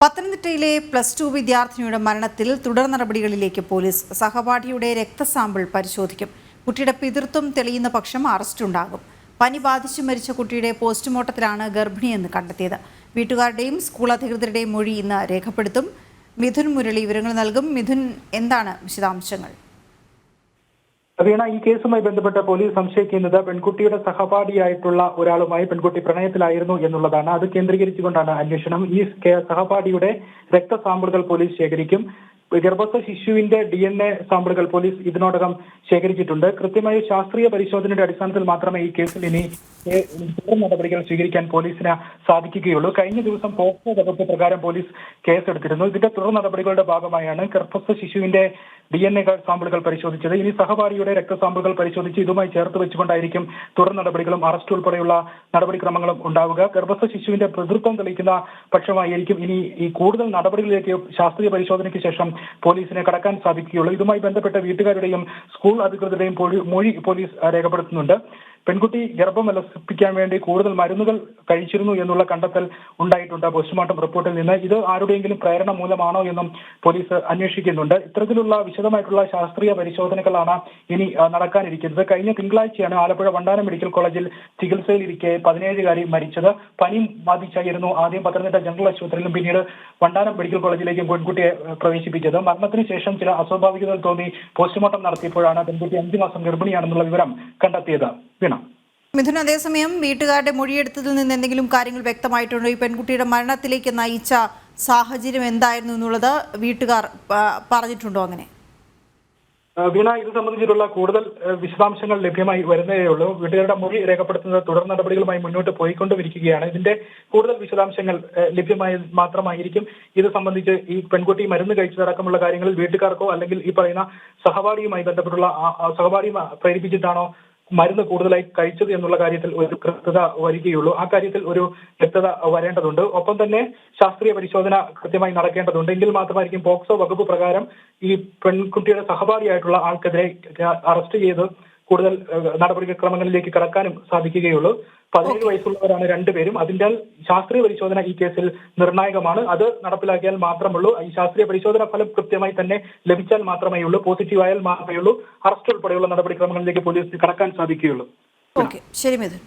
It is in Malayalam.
പത്തനംതിട്ടയിലെ +2 വിദ്യാർത്ഥിനിയുടെ മരണത്തിൽ തുടർ നടപടികളിലേക്ക് പോലീസ്. സഹപാഠിയുടെ രക്തസാമ്പിൾ പരിശോധിക്കും. കുട്ടിയുടെ പിതൃത്വം തെളിയുന്ന പക്ഷം അറസ്റ്റുണ്ടാകും. പനി ബാധിച്ചു മരിച്ച കുട്ടിയുടെ പോസ്റ്റ്മോർട്ടത്തിലാണ് ഗർഭിണിയെന്ന് കണ്ടെത്തിയത്. വീട്ടുകാരുടെയും സ്കൂൾ അധികൃതരുടെയും മൊഴി ഇന്ന് രേഖപ്പെടുത്തും. മിഥുൻ മുരളി വിവരങ്ങൾ നൽകും. മിഥുൻ, എന്താണ് വിശദാംശങ്ങൾ? വീണ, ഈ കേസുമായി ബന്ധപ്പെട്ട് പോലീസ് സംശയിക്കുന്നത് പെൺകുട്ടിയുടെ സഹപാഠിയായിട്ടുള്ള ഒരാളുമായി പെൺകുട്ടി പ്രണയത്തിലായിരുന്നു എന്നുള്ളതാണ്. അത് കേന്ദ്രീകരിച്ചുകൊണ്ടാണ് അന്വേഷണം. ഈ സഹപാഠിയുടെ രക്തസാമ്പിളുകൾ പോലീസ് ശേഖരിക്കും. ഗർഭസ്ഥ ശിശുവിന്റെ DNA സാമ്പിളുകൾ പോലീസ് ഇതിനോടകം ശേഖരിച്ചിട്ടുണ്ട്. കൃത്യമായ ശാസ്ത്രീയ പരിശോധനയുടെ അടിസ്ഥാനത്തിൽ മാത്രമേ ഈ കേസിൽ ഇനി തുടർ നടപടികൾ സ്വീകരിക്കാൻ പോലീസിന് സാധിക്കുകയുള്ളൂ. കഴിഞ്ഞ ദിവസം പോക്സോ വകുപ്പ് പ്രകാരം പോലീസ് കേസെടുത്തിരുന്നു. ഇതിന്റെ തുടർ നടപടികളുടെ ഭാഗമായാണ് ഗർഭസ്ഥ ശിശുവിന്റെ DNA സാമ്പിളുകൾ പരിശോധിച്ചത്. ഇനി സഹപാഠിയുടെ രക്തസാമ്പിളുകൾ പരിശോധിച്ച് ഇതുമായി ചേർത്ത് വെച്ചുകൊണ്ടായിരിക്കും തുടർ നടപടികളും അറസ്റ്റ് ഉൾപ്പെടെയുള്ള നടപടിക്രമങ്ങളും ഉണ്ടാവുക. ഗർഭസ്ഥ ശിശുവിന്റെ പിതൃത്വം തെളിയിക്കുന്ന പക്ഷമായിരിക്കും ഇനി ഈ കൂടുതൽ നടപടികളിലേക്ക് ശാസ്ത്രീയ പരിശോധനയ്ക്ക് ശേഷം പോലീസിനെ കടക്കാൻ സാധിക്കുകയുള്ളൂ. ഇതുമായി ബന്ധപ്പെട്ട വീട്ടുകാരുടെയും സ്കൂൾ അധികൃതരുടെയും മൊഴി പോലീസ് രേഖപ്പെടുത്തുന്നുണ്ട്. പെൺകുട്ടി ഗർഭം വികസിപ്പിക്കാൻ വേണ്ടി കൂടുതൽ മരുന്നുകൾ കഴിച്ചിരുന്നു എന്നുള്ള കണ്ടെത്തൽ ഉണ്ടായിട്ടുണ്ട് പോസ്റ്റ്മോർട്ടം റിപ്പോർട്ടിൽ നിന്ന്. ഇത് ആരുടെയെങ്കിലും പ്രേരണ മൂലമാണോ എന്നും പോലീസ് അന്വേഷിക്കുന്നുണ്ട്. ഇത്തരത്തിലുള്ള വിശദമായിട്ടുള്ള ശാസ്ത്രീയ പരിശോധനകളാണ് ഇനി നടക്കാനിരിക്കുന്നത്. കഴിഞ്ഞ തിങ്കളാഴ്ചയാണ് ആലപ്പുഴ വണ്ടാനം മെഡിക്കൽ കോളേജിൽ ചികിത്സയിലിരിക്കെ 17-കാരി മരിച്ചത്. പനി ബാധിച്ചായിരുന്നു ആദ്യം പത്തനംതിട്ട ജനറൽ ആശുപത്രിയിലും പിന്നീട് വണ്ടാനം മെഡിക്കൽ കോളേജിലേക്കും പെൺകുട്ടിയെ പ്രവേശിപ്പിച്ചത്. മരണത്തിന് ശേഷം ചില അസ്വാഭാവികതകൾ തോന്നി പോസ്റ്റ്മോർട്ടം നടത്തിയപ്പോഴാണ് പെൺകുട്ടി 5 മാസം ഗർഭിണിയാണെന്നുള്ള വിവരം കണ്ടെത്തിയത്. മിഥുൻ, അതേസമയം വീട്ടുകാരുടെ മൊഴിയെടുത്തതിൽ നിന്ന് എന്തെങ്കിലും കാര്യങ്ങൾ വ്യക്തമായിട്ടുണ്ടോ? ഈ പെൺകുട്ടിയുടെ മരണത്തിലേക്ക് നയിച്ച സാഹചര്യം എന്തായിരുന്നു എന്നുള്ളത് വീട്ടുകാർ പറഞ്ഞിട്ടുണ്ടോ? അങ്ങനെ വീണ, ഇത് സംബന്ധിച്ചിട്ടുള്ള കൂടുതൽ വിശദാംശങ്ങൾ ലഭ്യമായി വരുന്നതേ ഉള്ളൂ. വീട്ടുകാരുടെ മൊഴി രേഖപ്പെടുത്തുന്നത് തുടർ നടപടികളുമായി മുന്നോട്ട് പോയിക്കൊണ്ടിരിക്കുകയാണ്. ഇതിന്റെ കൂടുതൽ വിശദാംശങ്ങൾ ലഭ്യമായി മാത്രമായിരിക്കും ഇത് സംബന്ധിച്ച് ഈ പെൺകുട്ടി മരുന്ന് കഴിച്ചതടക്കമുള്ള കാര്യങ്ങളിൽ വീട്ടുകാർക്കോ അല്ലെങ്കിൽ ഈ പറയുന്ന സഹപാഠിയുമായി ബന്ധപ്പെട്ടുള്ള സഹപാഠി പ്രേരിപ്പിച്ചിട്ടാണോ മരുന്ന് കൂടുതലായി കഴിച്ചത് എന്നുള്ള കാര്യത്തിൽ ഒരു കൃത്യത വരികയുള്ളൂ. ആ കാര്യത്തിൽ ഒരു വ്യക്തത വരേണ്ടതുണ്ട്. ഒപ്പം തന്നെ ശാസ്ത്രീയ പരിശോധന കൃത്യമായി നടക്കേണ്ടതുണ്ട്. എങ്കിൽ മാത്രമായിരിക്കും പോക്സോ വകുപ്പ് പ്രകാരം ഈ പെൺകുട്ടിയുടെ സഹപാഠിയായിട്ടുള്ള ആൾക്കെതിരെ അറസ്റ്റ് ചെയ്ത് കൂടുതൽ നടപടിക്രമങ്ങളിലേക്ക് കടക്കാനും സാധിക്കുകയുള്ളൂ. 17 വയസ്സുള്ളവരാണ് രണ്ടുപേരും. അതിന്റെ ശാസ്ത്രീയ പരിശോധന ഈ കേസിൽ നിർണായകമാണ്. അത് നടപ്പിലാക്കിയാൽ മാത്രമുള്ളൂ ഈ ശാസ്ത്രീയ പരിശോധന ഫലം കൃത്യമായി തന്നെ ലഭിച്ചാൽ മാത്രമേ ഉള്ളൂ, പോസിറ്റീവ് ആയാൽ മാത്രമേ ഉള്ളൂ അറസ്റ്റ് ഉൾപ്പെടെയുള്ള നടപടിക്രമങ്ങളിലേക്ക് പോലീസിന് കടക്കാൻ സാധിക്കുകയുള്ളൂ. ശരി മിഥുൻ.